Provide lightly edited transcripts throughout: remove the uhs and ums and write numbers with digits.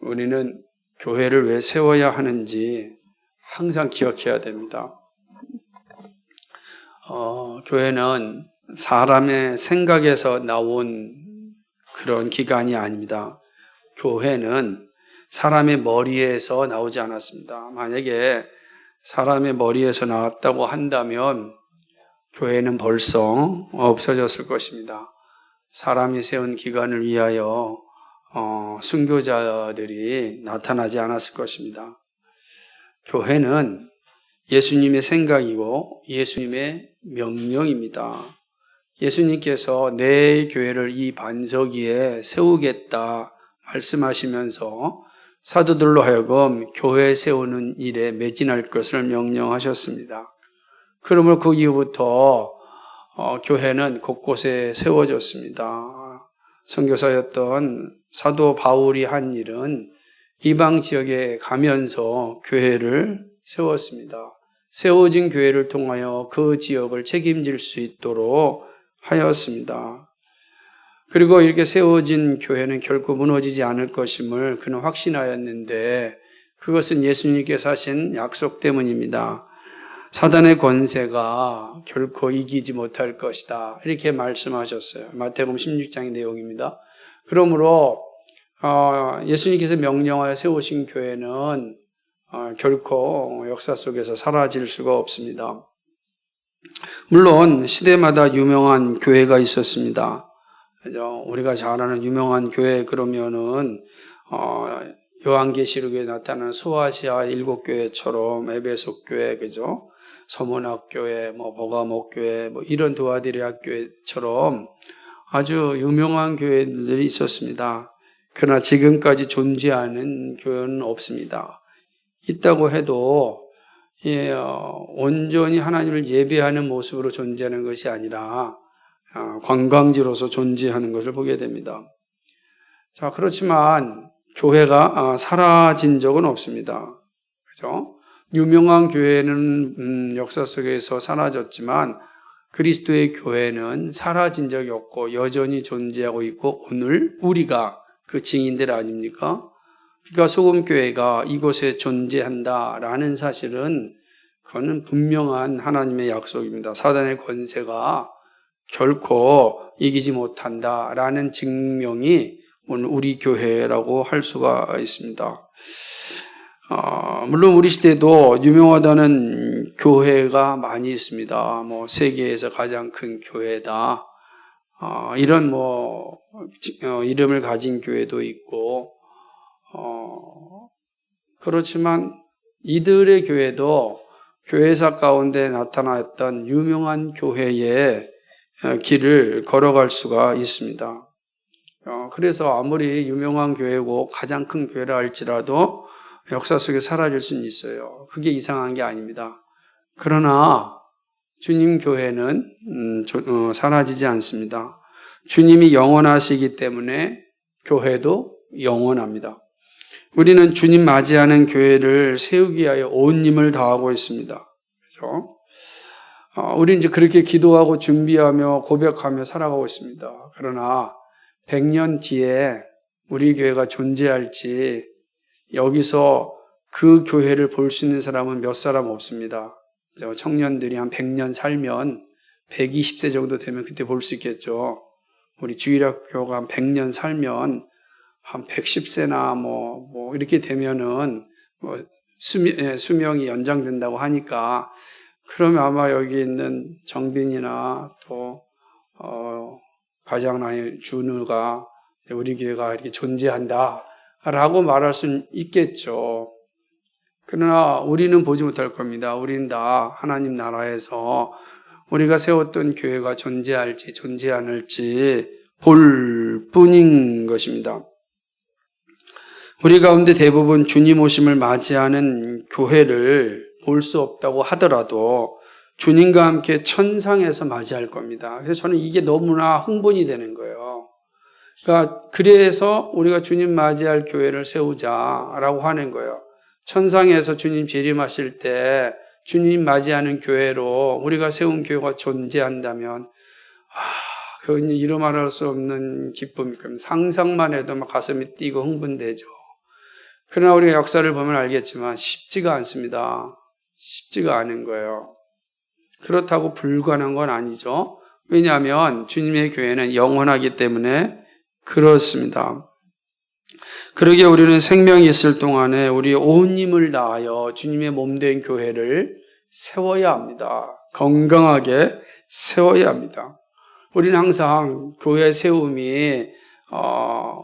우리는 교회를 왜 세워야 하는지 항상 기억해야 됩니다. 교회는 사람의 생각에서 나온 그런 기관이 아닙니다. 교회는 사람의 머리에서 나오지 않았습니다. 만약에 사람의 머리에서 나왔다고 한다면 교회는 벌써 없어졌을 것입니다. 사람이 세운 기관을 위하여 순교자들이 나타나지 않았을 것입니다. 교회는 예수님의 생각이고 예수님의 명령입니다. 예수님께서 내 교회를 이 반석 위에 세우겠다 말씀하시면서 사도들로 하여금 교회 세우는 일에 매진할 것을 명령하셨습니다. 그러므로 그 이후부터 교회는 곳곳에 세워졌습니다. 선교사였던 사도 바울이 한 일은 이방 지역에 가면서 교회를 세웠습니다. 세워진 교회를 통하여 그 지역을 책임질 수 있도록 하였습니다. 그리고 이렇게 세워진 교회는 결코 무너지지 않을 것임을 그는 확신하였는데 그것은 예수님께서 하신 약속 때문입니다. 사단의 권세가 결코 이기지 못할 것이다. 이렇게 말씀하셨어요. 마태복음 16장의 내용입니다. 그러므로 예수님께서 명령하여 세우신 교회는 결코 역사 속에서 사라질 수가 없습니다. 물론 시대마다 유명한 교회가 있었습니다. 그죠? 우리가 잘 아는 유명한 교회 그러면은 요한계시록에 나타나는 소아시아 7교회처럼 에베소 교회, 그죠? 서문학 교회, 보가목 교회, 이런 도아디리아 교회처럼 아주 유명한 교회들이 있었습니다. 그러나 지금까지 존재하는 교회는 없습니다. 있다고 해도 온전히 하나님을 예배하는 모습으로 존재하는 것이 아니라 관광지로서 존재하는 것을 보게 됩니다. 자, 그렇지만 교회가 사라진 적은 없습니다. 그죠? 유명한 교회는 역사 속에서 사라졌지만 그리스도의 교회는 사라진 적이 없고 여전히 존재하고 있고 오늘 우리가 그 증인들 아닙니까? 그러니까 소금교회가 이곳에 존재한다라는 사실은 그거는 분명한 하나님의 약속입니다. 사단의 권세가 결코 이기지 못한다라는 증명이 오늘 우리 교회라고 할 수가 있습니다. 물론 우리 시대도 유명하다는 교회가 많이 있습니다. 세계에서 가장 큰 교회다. 이런 이름을 가진 교회도 있고, 그렇지만 이들의 교회도 교회사 가운데 나타났던 유명한 교회의 길을 걸어갈 수가 있습니다. 그래서 아무리 유명한 교회고 가장 큰 교회라 할지라도 역사 속에 사라질 수는 있어요. 그게 이상한 게 아닙니다. 그러나 주님 교회는 사라지지 않습니다. 주님이 영원하시기 때문에 교회도 영원합니다. 우리는 주님 맞이하는 교회를 세우기 위하여 온 힘을 다하고 있습니다. 그렇죠? 우리는 이제 그렇게 기도하고 준비하며 고백하며 살아가고 있습니다. 그러나 100년 뒤에 우리 교회가 존재할지 여기서 그 교회를 볼 수 있는 사람은 몇 사람 없습니다. 청년들이 한 100년 살면 120세 정도 되면 그때 볼 수 있겠죠. 우리 주일학교가 한 100년 살면 한 110세나 이렇게 되면은 수명이 연장된다고 하니까 그러면 아마 여기 있는 정빈이나 또 가장 나이 준우가 우리 교회가 이렇게 존재한다라고 말할 수는 있겠죠. 그러나 우리는 보지 못할 겁니다. 우리는 다 하나님 나라에서 우리가 세웠던 교회가 존재할지 존재 않을지 볼 뿐인 것입니다. 우리 가운데 대부분 주님 오심을 맞이하는 교회를 볼 수 없다고 하더라도 주님과 함께 천상에서 맞이할 겁니다. 그래서 저는 이게 너무나 흥분이 되는 거예요. 그래서 우리가 주님 맞이할 교회를 세우자라고 하는 거예요. 천상에서 주님 재림하실 때 주님 맞이하는 교회로 우리가 세운 교회가 존재한다면 그건 이루 말할 수 없는 기쁨이 겁니다. 상상만 해도 막 가슴이 뛰고 흥분되죠. 그러나 우리가 역사를 보면 알겠지만 쉽지가 않습니다. 쉽지가 않은 거예요. 그렇다고 불가능한 건 아니죠. 왜냐하면 주님의 교회는 영원하기 때문에 그렇습니다. 그러기에 우리는 생명이 있을 동안에 우리 온 힘을 다하여 주님의 몸된 교회를 세워야 합니다. 건강하게 세워야 합니다. 우리는 항상 교회 세움이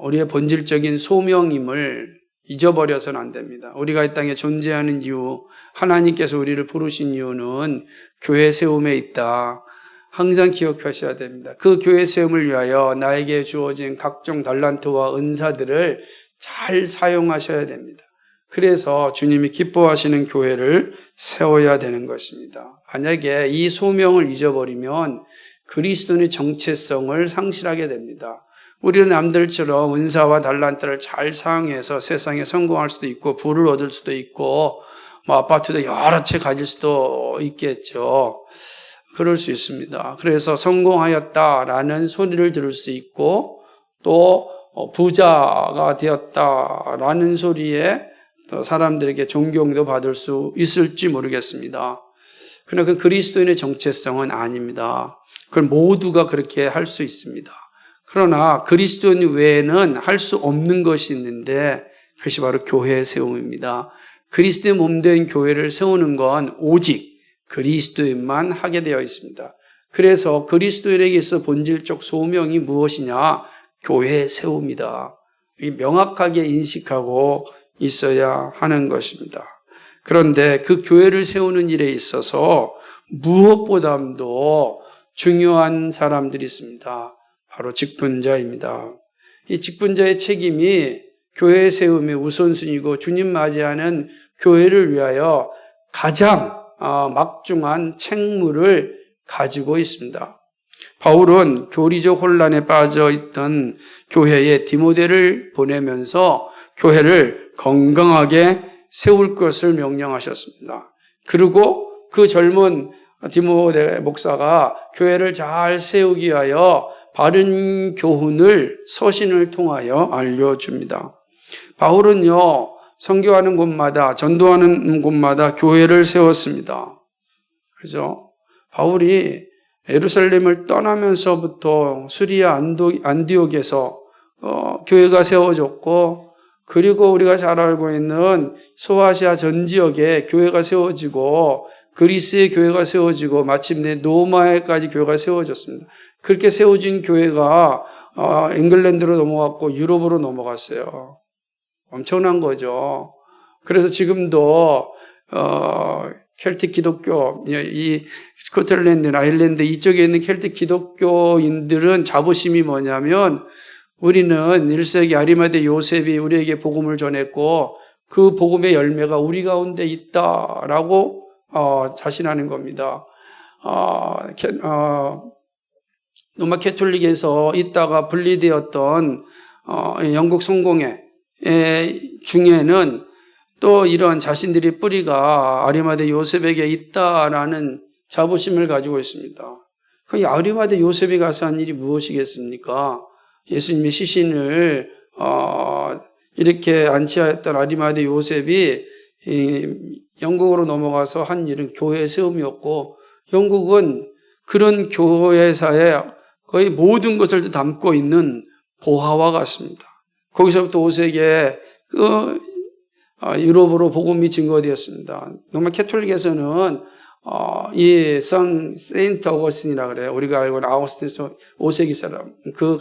우리의 본질적인 소명임을 잊어버려서는 안 됩니다. 우리가 이 땅에 존재하는 이유, 하나님께서 우리를 부르신 이유는 교회 세움에 있다. 항상 기억하셔야 됩니다. 그 교회 세움을 위하여 나에게 주어진 각종 달란트와 은사들을 잘 사용하셔야 됩니다. 그래서 주님이 기뻐하시는 교회를 세워야 되는 것입니다. 만약에 이 소명을 잊어버리면 그리스도의 정체성을 상실하게 됩니다. 우리는 남들처럼 은사와 달란트를 잘 사용해서 세상에 성공할 수도 있고 부를 얻을 수도 있고 아파트도 여러 채 가질 수도 있겠죠. 그럴 수 있습니다. 그래서 성공하였다라는 소리를 들을 수 있고 또 부자가 되었다라는 소리에 사람들에게 존경도 받을 수 있을지 모르겠습니다. 그러나 그 그리스도인의 정체성은 아닙니다. 그걸 모두가 그렇게 할 수 있습니다. 그러나 그리스도인 외에는 할 수 없는 것이 있는데 그것이 바로 교회의 세움입니다. 그리스도의 몸된 교회를 세우는 건 오직 그리스도인만 하게 되어 있습니다. 그래서 그리스도인에게 있어 본질적 소명이 무엇이냐? 교회의 세움이다. 명확하게 인식하고 있어야 하는 것입니다. 그런데 그 교회를 세우는 일에 있어서 무엇보다도 중요한 사람들이 있습니다. 바로 직분자입니다. 이 직분자의 책임이 교회 세움의 우선순위고 주님 맞이하는 교회를 위하여 가장 막중한 책무를 가지고 있습니다. 바울은 교리적 혼란에 빠져 있던 교회에 디모데를 보내면서 교회를 건강하게 세울 것을 명령하셨습니다. 그리고 그 젊은 디모데 목사가 교회를 잘 세우기 위하여 바른 교훈을 서신을 통하여 알려줍니다. 바울은요, 선교하는 곳마다, 전도하는 곳마다 교회를 세웠습니다. 그죠? 바울이 예루살렘을 떠나면서부터 수리아 안디옥에서 교회가 세워졌고, 그리고 우리가 잘 알고 있는 소아시아 전 지역에 교회가 세워지고 그리스의 교회가 세워지고 마침내 로마에까지 교회가 세워졌습니다. 그렇게 세워진 교회가 잉글랜드로 넘어갔고 유럽으로 넘어갔어요. 엄청난 거죠. 그래서 지금도 켈틱 기독교, 이 스코틀랜드, 아일랜드 이쪽에 있는 켈틱 기독교인들은 자부심이 뭐냐면 우리는 1세기 아리마대 요셉이 우리에게 복음을 전했고 그 복음의 열매가 우리 가운데 있다라고 자신하는 겁니다. 로마 캐톨릭에서 있다가 분리되었던 영국 성공회 중에는 또 이런 자신들의 뿌리가 아리마대 요셉에게 있다라는 자부심을 가지고 있습니다. 그 아리마대 요셉이 가서 한 일이 무엇이겠습니까? 예수님의 시신을 이렇게 안치하였던 아리마대 요셉이 영국으로 넘어가서 한 일은 교회 세움이었고 영국은 그런 교회사에 거의 모든 것을 담고 있는 보화와 같습니다. 거기서부터 5세기에 유럽으로 복음이 증거되었습니다. 로마 캐톨릭에서는 이 세인트 어거스틴이라 그래요. 우리가 알고 있는 아우구스틴 5세기 사람 그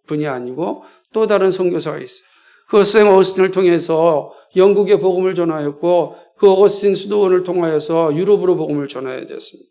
분이 아니고 또 다른 선교사가 있어요. 그 세인트 어거스틴을 통해서 영국에 복음을 전하였고 그 어거스틴 수도원을 통하여서 유럽으로 복음을 전하야 됐습니다.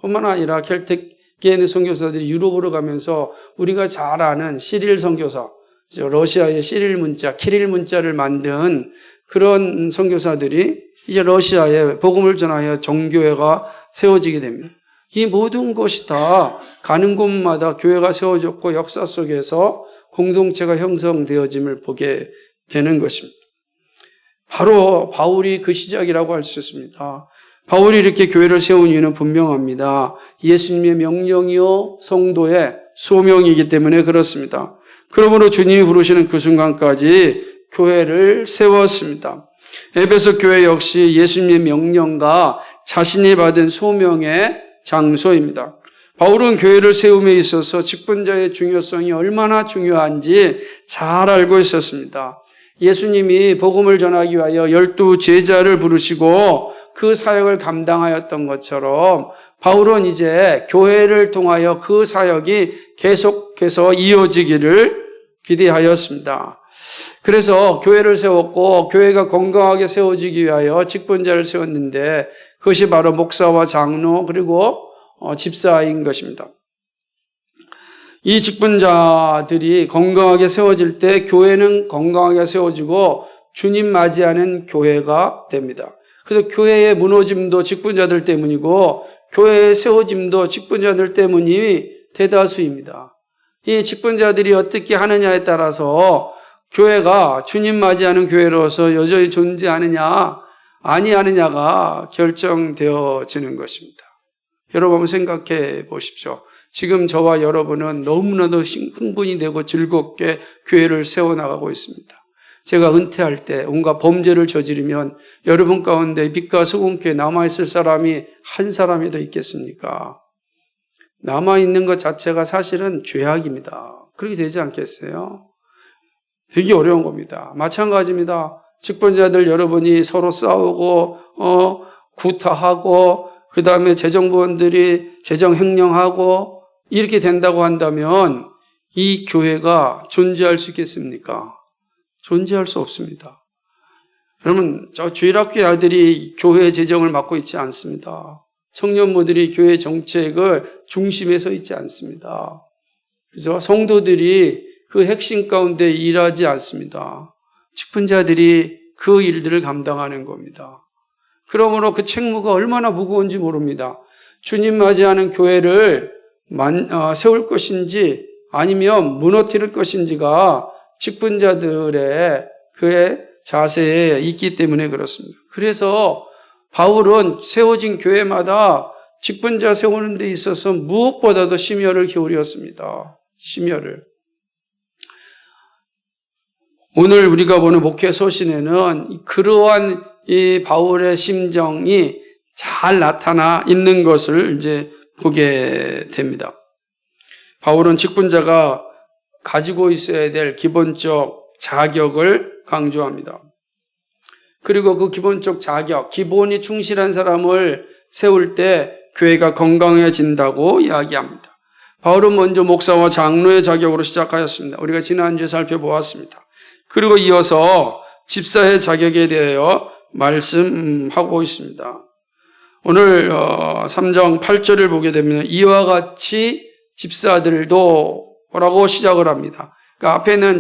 뿐만 아니라 켈틱계에 있는 선교사들이 유럽으로 가면서 우리가 잘 아는 시릴 선교사, 러시아의 시릴 문자, 키릴 문자를 만든 그런 선교사들이 이제 러시아에 복음을 전하여 정교회가 세워지게 됩니다. 이 모든 것이 다 가는 곳마다 교회가 세워졌고 역사 속에서 공동체가 형성되어짐을 보게 되는 것입니다. 바로 바울이 그 시작이라고 할 수 있습니다. 바울이 이렇게 교회를 세운 이유는 분명합니다. 예수님의 명령이요 성도의 소명이기 때문에 그렇습니다. 그러므로 주님이 부르시는 그 순간까지 교회를 세웠습니다. 에베소 교회 역시 예수님의 명령과 자신이 받은 소명의 장소입니다. 바울은 교회를 세움에 있어서 직분자의 중요성이 얼마나 중요한지 잘 알고 있었습니다. 예수님이 복음을 전하기 위하여 12 제자를 부르시고 그 사역을 감당하였던 것처럼 바울은 이제 교회를 통하여 그 사역이 계속해서 이어지기를 기대하였습니다. 그래서 교회를 세웠고 교회가 건강하게 세워지기 위하여 직분자를 세웠는데 그것이 바로 목사와 장로 그리고 집사인 것입니다. 이 직분자들이 건강하게 세워질 때 교회는 건강하게 세워지고 주님 맞이하는 교회가 됩니다. 그래서 교회의 무너짐도 직분자들 때문이고 교회의 세워짐도 직분자들 때문이 대다수입니다. 이 직분자들이 어떻게 하느냐에 따라서 교회가 주님 맞이하는 교회로서 여전히 존재하느냐 아니하느냐가 결정되어지는 것입니다. 여러분 한번 생각해 보십시오. 지금 저와 여러분은 너무나도 흥분이 되고 즐겁게 교회를 세워나가고 있습니다. 제가 은퇴할 때 온갖 범죄를 저지르면 여러분 가운데 빛과 소금교회에 남아있을 사람이 한 사람이도 있겠습니까? 남아있는 것 자체가 사실은 죄악입니다. 그렇게 되지 않겠어요? 되게 어려운 겁니다. 마찬가지입니다. 직분자들 여러분이 서로 싸우고 구타하고 그 다음에 재정부원들이 재정횡령하고 이렇게 된다고 한다면 이 교회가 존재할 수 있겠습니까? 존재할 수 없습니다. 여러분, 저 주일학교 아들이 교회 재정을 맡고 있지 않습니다. 청년부들이 교회 정책을 중심에 서 있지 않습니다. 그래서 성도들이 그 핵심 가운데 일하지 않습니다. 직분자들이 그 일들을 감당하는 겁니다. 그러므로 그 책무가 얼마나 무거운지 모릅니다. 주님 맞이하는 교회를 세울 것인지 아니면 무너뜨릴 것인지가 직분자들의 그의 자세에 있기 때문에 그렇습니다. 그래서 바울은 세워진 교회마다 직분자 세우는 데 있어서 무엇보다도 심혈을 기울였습니다. 심혈을. 오늘 우리가 보는 목회 소신에는 그러한 이 바울의 심정이 잘 나타나 있는 것을 이제 보게 됩니다. 바울은 직분자가 가지고 있어야 될 기본적 자격을 강조합니다. 그리고 그 기본적 자격, 기본이 충실한 사람을 세울 때 교회가 건강해진다고 이야기합니다. 바울은 먼저 목사와 장로의 자격으로 시작하였습니다. 우리가 지난주에 살펴보았습니다. 그리고 이어서 집사의 자격에 대하여 말씀하고 있습니다. 오늘 3장 8절을 보게 되면 이와 같이 집사들도 라고 시작을 합니다. 그러니까 앞에는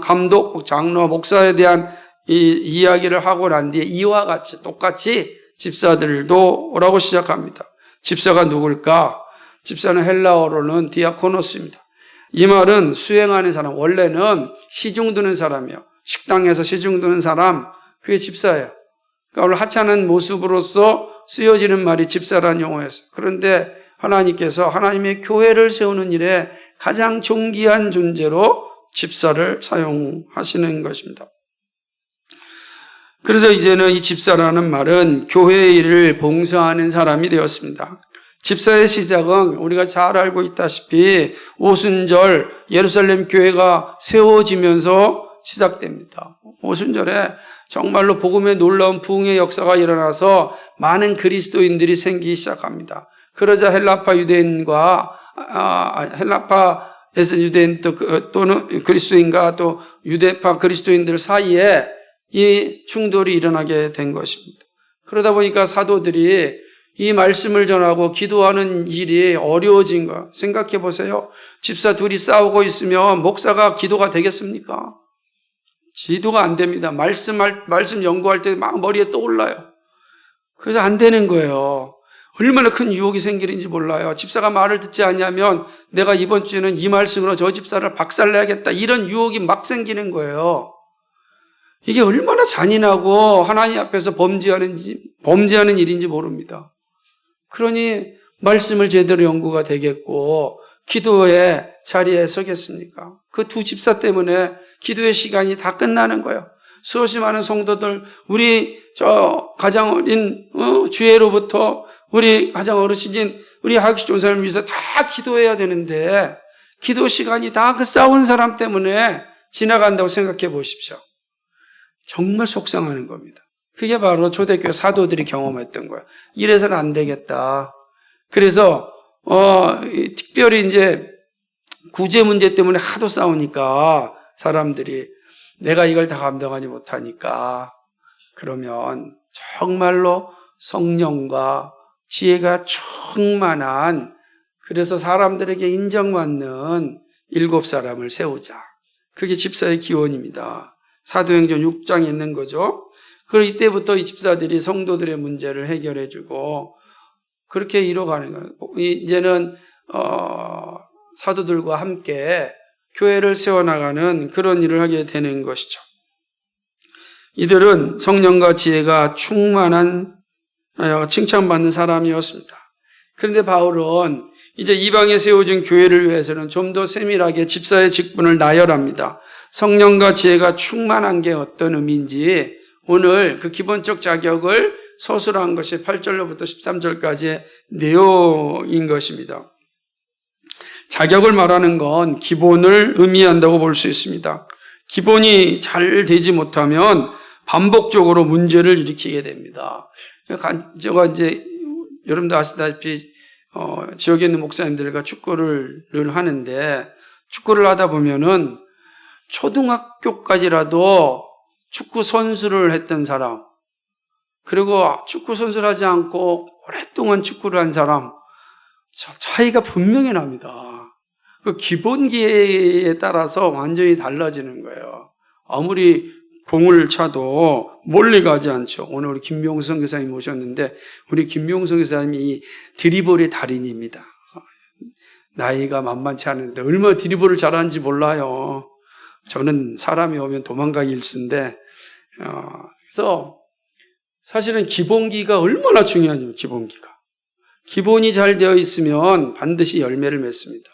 감독, 장로, 목사에 대한 이 이야기를 하고 난 뒤에 이와 같이 똑같이 집사들도 라고 시작합니다. 집사가 누굴까? 집사는 헬라어로는 디아코노스입니다. 이 말은 수행하는 사람, 원래는 시중 드는 사람이요. 식당에서 시중 드는 사람, 그게 집사예요. 그러니까 원래 하찮은 모습으로서 쓰여지는 말이 집사라는 용어였어요. 그런데 하나님께서 하나님의 교회를 세우는 일에 가장 존귀한 존재로 집사를 사용하시는 것입니다. 그래서 이제는 이 집사라는 말은 교회의 일을 봉사하는 사람이 되었습니다. 집사의 시작은 우리가 잘 알고 있다시피 오순절 예루살렘 교회가 세워지면서 시작됩니다. 오순절에 정말로 복음의 놀라운 부흥의 역사가 일어나서 많은 그리스도인들이 생기기 시작합니다. 그러자 헬라파 유대인과 헬라파에서 유대인 또는 그리스도인과 또 유대파 그리스도인들 사이에 이 충돌이 일어나게 된 것입니다. 그러다 보니까 사도들이 이 말씀을 전하고 기도하는 일이 어려워진 거 생각해 보세요. 집사 둘이 싸우고 있으면 목사가 기도가 되겠습니까? 기도가 안 됩니다. 말씀 연구할 때 막 머리에 떠올라요. 그래서 안 되는 거예요. 얼마나 큰 유혹이 생기는지 몰라요. 집사가 말을 듣지 않냐면 내가 이번 주에는 이 말씀으로 저 집사를 박살내야겠다. 이런 유혹이 막 생기는 거예요. 이게 얼마나 잔인하고 하나님 앞에서 범죄하는 일인지 모릅니다. 그러니 말씀을 제대로 연구가 되겠고 기도의 자리에 서겠습니까? 그 두 집사 때문에 기도의 시간이 다 끝나는 거예요. 수없이 많은 성도들, 우리 가장 어린 주애로부터 우리 가장 어르신인 우리 하익식 전사님을 위해서 다 기도해야 되는데 기도 시간이 다 그 싸운 사람 때문에 지나간다고 생각해 보십시오. 정말 속상하는 겁니다. 그게 바로 초대교회 사도들이 경험했던 거예요. 이래서는 안 되겠다. 그래서 특별히 이제 구제 문제 때문에 하도 싸우니까 사람들이 내가 이걸 다 감당하지 못하니까 그러면 정말로 성령과 지혜가 충만한, 그래서 사람들에게 인정받는 7사람을 세우자. 그게 집사의 기원입니다. 사도행전 6장에 있는 거죠. 그리고 이때부터 이 집사들이 성도들의 문제를 해결해주고 그렇게 이뤄가는 거예요. 이제는 사도들과 함께 교회를 세워나가는 그런 일을 하게 되는 것이죠. 이들은 성령과 지혜가 충만한 칭찬받는 사람이었습니다. 그런데 바울은 이제 이방에 세워진 교회를 위해서는 좀 더 세밀하게 집사의 직분을 나열합니다. 성령과 지혜가 충만한 게 어떤 의미인지 오늘 그 기본적 자격을 서술한 것이 8절로부터 13절까지의 내용인 것입니다. 자격을 말하는 건 기본을 의미한다고 볼 수 있습니다. 기본이 잘 되지 못하면 반복적으로 문제를 일으키게 됩니다. 제가 이제 여러분도 아시다시피 지역에 있는 목사님들과 축구를 늘 하는데 축구를 하다 보면은 초등학교까지라도 축구 선수를 했던 사람, 그리고 축구 선수를 하지 않고 오랫동안 축구를 한 사람, 차이가 분명히 납니다. 그 기본기에 따라서 완전히 달라지는 거예요. 아무리 공을 차도 멀리 가지 않죠. 오늘 우리 김명성 교사님 모셨는데 우리 김명성 교사님이 이 드리블의 달인입니다. 나이가 만만치 않은데 얼마나 드리블을 잘하는지 몰라요. 저는 사람이 오면 도망가기 일쑤인데 그래서 사실은 기본기가 얼마나 중요한지, 기본이 잘 되어 있으면 반드시 열매를 맺습니다.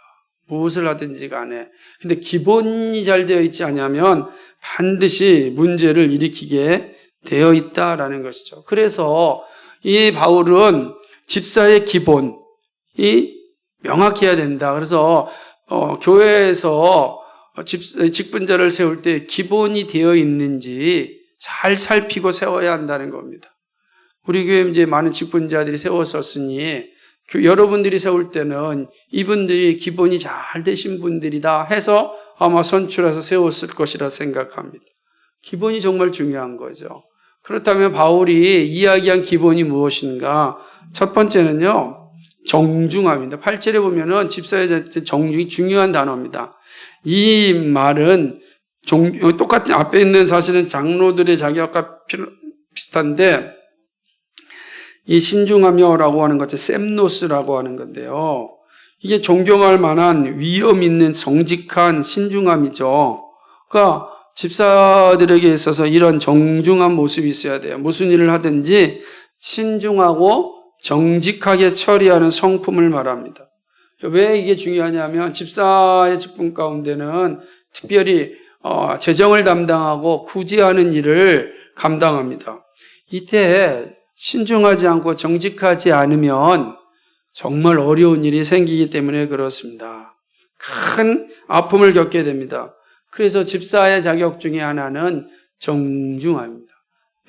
무엇을 하든지 간에. 근데 기본이 잘 되어 있지 않으면 반드시 문제를 일으키게 되어 있다라는 것이죠. 그래서 이 바울은 집사의 기본이 명확해야 된다. 그래서 교회에서 직분자를 세울 때 기본이 되어 있는지 잘 살피고 세워야 한다는 겁니다. 우리 교회에 이제 많은 직분자들이 세웠었으니 여러분들이 세울 때는 이분들이 기본이 잘 되신 분들이다 해서 아마 선출해서 세웠을 것이라 생각합니다. 기본이 정말 중요한 거죠. 그렇다면 바울이 이야기한 기본이 무엇인가? 첫 번째는요, 정중함입니다. 8절에 보면은 집사의 정중이 중요한 단어입니다. 이 말은 똑같은 앞에 있는 사실은 장로들의 자격과 비슷한데 이 신중하며라고 하는 것을 셈노스라고 하는 건데요. 이게 존경할 만한 위엄 있는 정직한 신중함이죠. 그러니까 집사들에게 있어서 이런 정중한 모습이 있어야 돼요. 무슨 일을 하든지 신중하고 정직하게 처리하는 성품을 말합니다. 왜 이게 중요하냐면 집사의 직분 가운데는 특별히 재정을 담당하고 구제하는 일을 감당합니다. 이때 신중하지 않고 정직하지 않으면 정말 어려운 일이 생기기 때문에 그렇습니다. 큰 아픔을 겪게 됩니다. 그래서 집사의 자격 중에 하나는 정중함입니다.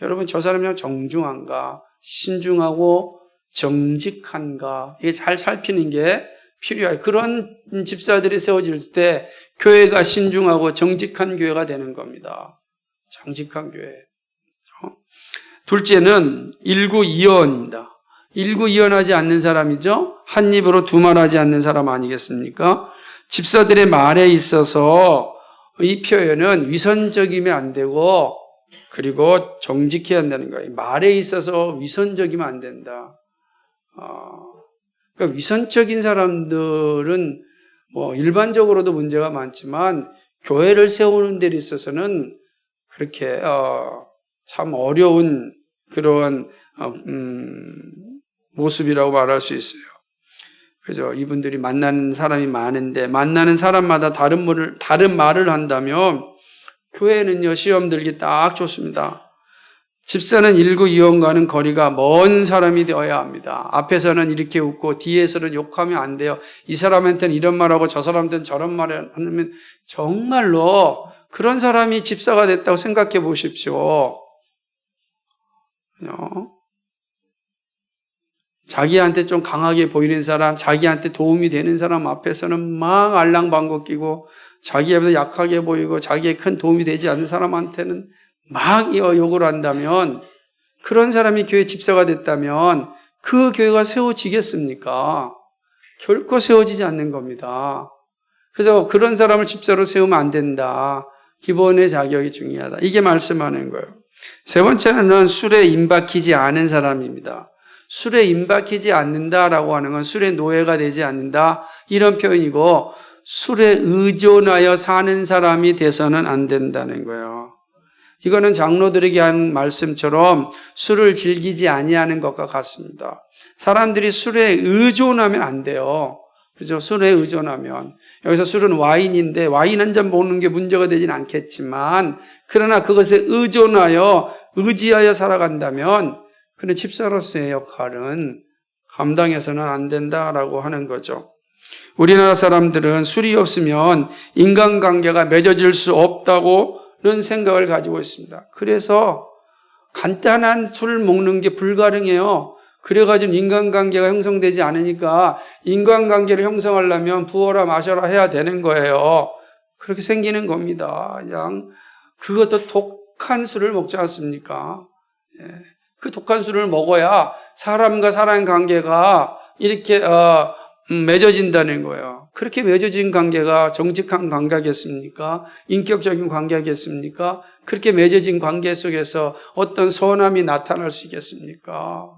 여러분, 저 사람이 정중한가, 신중하고 정직한가, 이게 잘 살피는 게 필요해요. 그런 집사들이 세워질 때 교회가 신중하고 정직한 교회가 되는 겁니다. 정직한 교회. 둘째는 일구이연입니다. 일구이연하지 않는 사람이죠. 한 입으로 두 말하지 않는 사람 아니겠습니까? 집사들의 말에 있어서 이 표현은 위선적이면 안 되고 그리고 정직해야 한다는 거예요. 말에 있어서 위선적이면 안 된다. 그러니까 위선적인 사람들은 뭐 일반적으로도 문제가 많지만 교회를 세우는 데 있어서는 그렇게 참 어려운 그런 모습이라고 말할 수 있어요. 그죠? 이분들이 만나는 사람이 많은데 만나는 사람마다 다른 말을 한다면 교회는요, 시험 들기 딱 좋습니다. 집사는 1구2원과는 거리가 먼 사람이 되어야 합니다. 앞에서는 이렇게 웃고 뒤에서는 욕하면 안 돼요. 이 사람한테는 이런 말하고 저 사람한테는 저런 말을 하면 정말로 그런 사람이 집사가 됐다고 생각해 보십시오. 자기한테 좀 강하게 보이는 사람, 자기한테 도움이 되는 사람 앞에서는 막 알랑방구 끼고 자기보다 약하게 보이고 자기에 큰 도움이 되지 않는 사람한테는 막 욕을 한다면 그런 사람이 교회 집사가 됐다면 그 교회가 세워지겠습니까? 결코 세워지지 않는 겁니다. 그래서 그런 사람을 집사로 세우면 안 된다. 기본의 자격이 중요하다. 이게 말씀하는 거예요. 세 번째는 술에 임박히지 않은 사람입니다. 술에 임박히지 않는다라고 하는 건 술의 노예가 되지 않는다. 이런 표현이고 술에 의존하여 사는 사람이 돼서는 안 된다는 거예요. 이거는 장로들에게 한 말씀처럼 술을 즐기지 아니하는 것과 같습니다. 사람들이 술에 의존하면 안 돼요. 그죠? 술에 의존하면. 여기서 술은 와인인데 와인 한 잔 먹는 게 문제가 되진 않겠지만 그러나 그것에 의지하여 살아간다면 그런 집사로서의 역할은 감당해서는 안 된다라고 하는 거죠. 우리나라 사람들은 술이 없으면 인간관계가 맺어질 수 없다고는 생각을 가지고 있습니다. 그래서 간단한 술 먹는 게 불가능해요. 그래가지고 인간관계가 형성되지 않으니까 인간관계를 형성하려면 부어라 마셔라 해야 되는 거예요. 그렇게 생기는 겁니다. 그냥 그것도 독한 술을 먹지 않습니까? 그 독한 술을 먹어야 사람과 사람 관계가 이렇게 맺어진다는 거예요. 그렇게 맺어진 관계가 정직한 관계겠습니까? 인격적인 관계겠습니까? 그렇게 맺어진 관계 속에서 어떤 선함이 나타날 수 있겠습니까?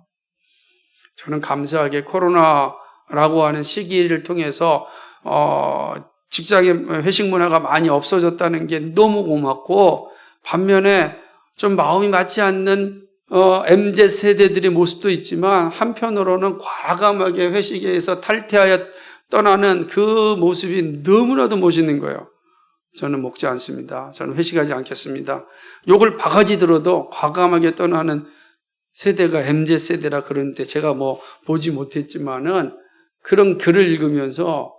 저는 감사하게 코로나라고 하는 시기를 통해서 직장의 회식 문화가 많이 없어졌다는 게 너무 고맙고 반면에 좀 마음이 맞지 않는 MZ세대들의 모습도 있지만 한편으로는 과감하게 회식에서 탈퇴하여 떠나는 그 모습이 너무나도 멋있는 거예요. 저는 먹지 않습니다. 저는 회식하지 않겠습니다. 욕을 바가지 들어도 과감하게 떠나는 세대가 MZ세대라 그러는데 제가 보지 못했지만은 그런 글을 읽으면서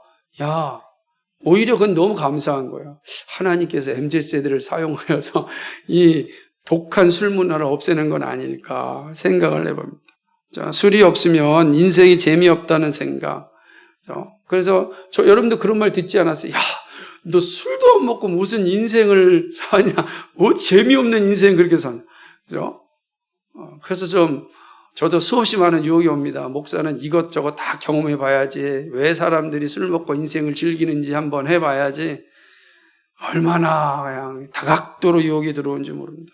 오히려 그건 너무 감사한 거예요. 하나님께서 MZ세대를 사용하여서 이 독한 술 문화를 없애는 건 아닐까 생각을 해봅니다. 술이 없으면 인생이 재미없다는 생각. 그래서 여러분도 그런 말 듣지 않았어요? 너 술도 안 먹고 무슨 인생을 사냐? 뭐 재미없는 인생 그렇게 사냐? 그죠? 그래서 저도 수없이 많은 유혹이 옵니다. 목사는 이것저것 다 경험해 봐야지. 왜 사람들이 술 먹고 인생을 즐기는지 한번 해봐야지. 얼마나 그냥 다각도로 유혹이 들어온지 모릅니다.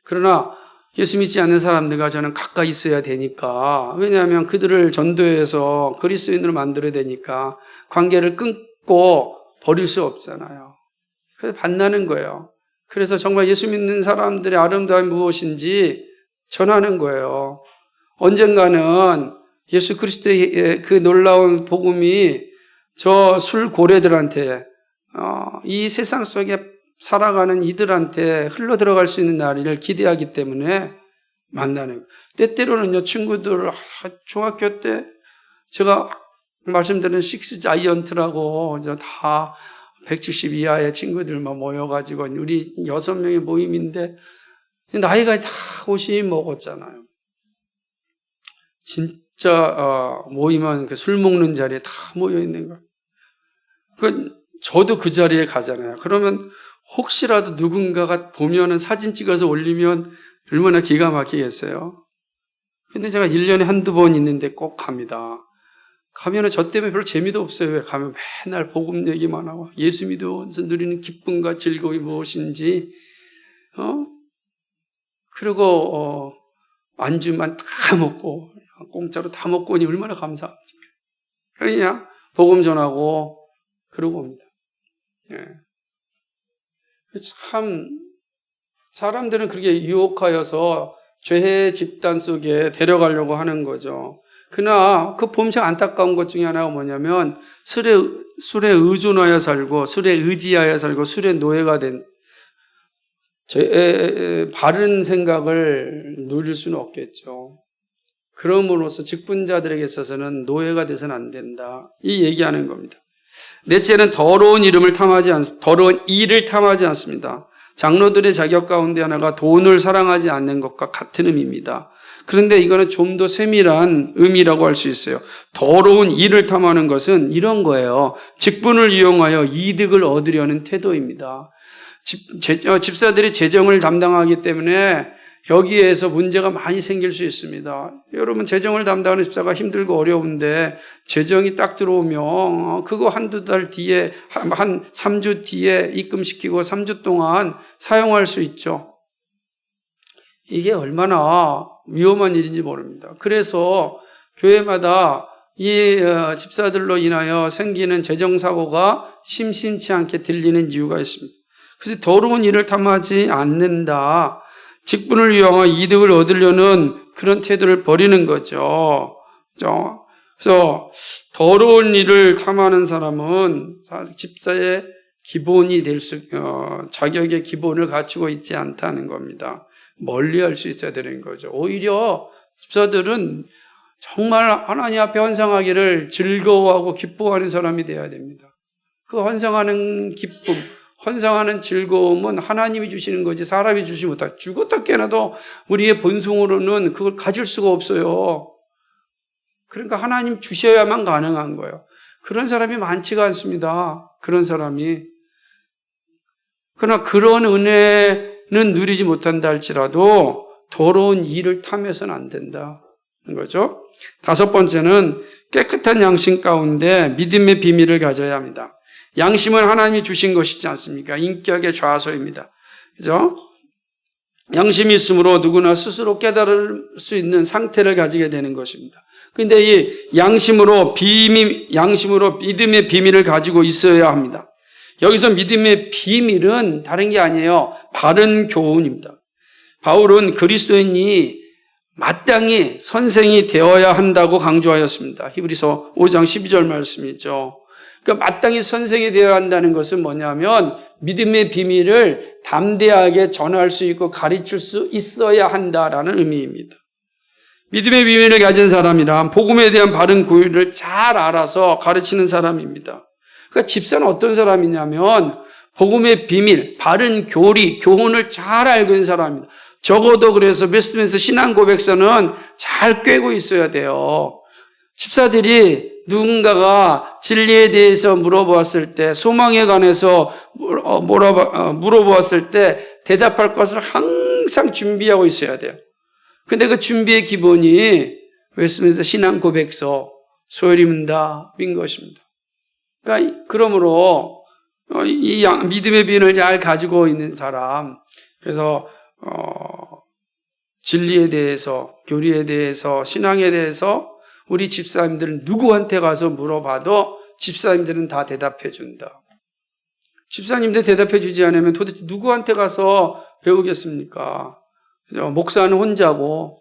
그러나 예수 믿지 않는 사람들과 저는 가까이 있어야 되니까, 왜냐하면 그들을 전도해서 그리스도인으로 만들어야 되니까 관계를 끊고 버릴 수 없잖아요. 그래서 만나는 거예요. 그래서 정말 예수 믿는 사람들의 아름다움이 무엇인지 전하는 거예요. 언젠가는 예수 그리스도의 그 놀라운 복음이 저 술고래들한테 이 세상 속에 살아가는 이들한테 흘러들어갈 수 있는 날을 기대하기 때문에 만나는 거예요. 때때로는요, 친구들, 중학교 때 제가 말씀드린 식스 자이언트라고 다 170 이하의 친구들만 모여가지고 우리 6명의 모임인데 나이가 다 50 먹었잖아요. 진짜 모이면 술 먹는 자리에 다 모여 있는 거예요. 저도 그 자리에 가잖아요. 그러면 혹시라도 누군가가 보면은 사진 찍어서 올리면 얼마나 기가 막히겠어요. 근데 제가 1년에 한두 번 있는데 꼭 갑니다. 가면은 저 때문에 별로 재미도 없어요. 왜 가면 맨날 복음 얘기만 하고 예수 믿어서 누리는 기쁨과 즐거움이 무엇인지 그리고 안주만 다 먹고 공짜로 다 먹고 오니 얼마나 감사하지. 그냥 복음 전하고 그러고 옵니다. 참 사람들은 그렇게 유혹하여서 죄의 집단 속에 데려가려고 하는 거죠. 그러나 그 범죄 안타까운 것 중에 하나가 뭐냐면 술에 의존하여 살고 술에 의지하여 살고 술의 노예가 된 바른 생각을 누릴 수는 없겠죠. 그럼으로써 직분자들에게 있어서는 노예가 돼서는 안 된다. 이 얘기하는 겁니다. 넷째는 더러운 일을 탐하지 않습니다. 장로들의 자격 가운데 하나가 돈을 사랑하지 않는 것과 같은 의미입니다. 그런데 이거는 좀 더 세밀한 의미라고 할 수 있어요. 더러운 일을 탐하는 것은 이런 거예요. 직분을 이용하여 이득을 얻으려는 태도입니다. 집사들이 재정을 담당하기 때문에 여기에서 문제가 많이 생길 수 있습니다. 여러분, 재정을 담당하는 집사가 힘들고 어려운데 재정이 딱 들어오면 그거 한두 달 뒤에, 한 3주 뒤에 입금시키고 3주 동안 사용할 수 있죠. 이게 얼마나 위험한 일인지 모릅니다. 그래서 교회마다 이 집사들로 인하여 생기는 재정사고가 심심치 않게 들리는 이유가 있습니다. 그래서 더러운 일을 탐하지 않는다. 직분을 이용하여 이득을 얻으려는 그런 태도를 버리는 거죠. 그래서 더러운 일을 탐하는 사람은 집사의 기본이 자격의 기본을 갖추고 있지 않다는 겁니다. 멀리할 수 있어야 되는 거죠. 오히려 집사들은 정말 하나님 앞에 헌상하기를 즐거워하고 기뻐하는 사람이 되어야 됩니다. 그 헌상하는 기쁨, 헌상하는 즐거움은 하나님이 주시는 거지 사람이 주지 못하고 죽었다 깨어나도 우리의 본성으로는 그걸 가질 수가 없어요. 그러니까 하나님 주셔야만 가능한 거예요. 그런 사람이 많지가 않습니다. 그런 사람이. 그러나 그런 은혜는 누리지 못한다 할지라도 더러운 일을 탐해서는 안 된다는 거죠. 다섯 번째는 깨끗한 양심 가운데 믿음의 비밀을 가져야 합니다. 양심은 하나님이 주신 것이지 않습니까? 인격의 좌소입니다. 그죠? 양심이 있으므로 누구나 스스로 깨달을 수 있는 상태를 가지게 되는 것입니다. 근데 이 양심으로 믿음의 비밀을 가지고 있어야 합니다. 여기서 믿음의 비밀은 다른 게 아니에요. 바른 교훈입니다. 바울은 그리스도인이 마땅히 선생이 되어야 한다고 강조하였습니다. 히브리서 5장 12절 말씀이죠. 그러니까 마땅히 선생이 되어야 한다는 것은 뭐냐면 믿음의 비밀을 담대하게 전할 수 있고 가르칠 수 있어야 한다라는 의미입니다. 믿음의 비밀을 가진 사람이란 복음에 대한 바른 교리를 잘 알아서 가르치는 사람입니다. 그러니까 집사는 어떤 사람이냐면 복음의 비밀, 바른 교리, 교훈을 잘 알고 있는 사람입니다. 적어도 그래서 웨스트민스터 신앙 고백서는 잘 꿰고 있어야 돼요. 집사들이 누군가가 진리에 대해서 물어보았을 때, 소망에 관해서 물어보았을 때 대답할 것을 항상 준비하고 있어야 돼요. 근데 그 준비의 기본이 웨스트민스터 신앙 고백서, 소홀히 문답인 것입니다. 그러니까 그러므로 이 믿음의 비밀을 잘 가지고 있는 사람, 그래서 진리에 대해서, 교리에 대해서, 신앙에 대해서 우리 집사님들은 누구한테 가서 물어봐도 집사님들은 다 대답해 준다. 집사님들 대답해 주지 않으면 도대체 누구한테 가서 배우겠습니까? 그죠? 목사는 혼자고,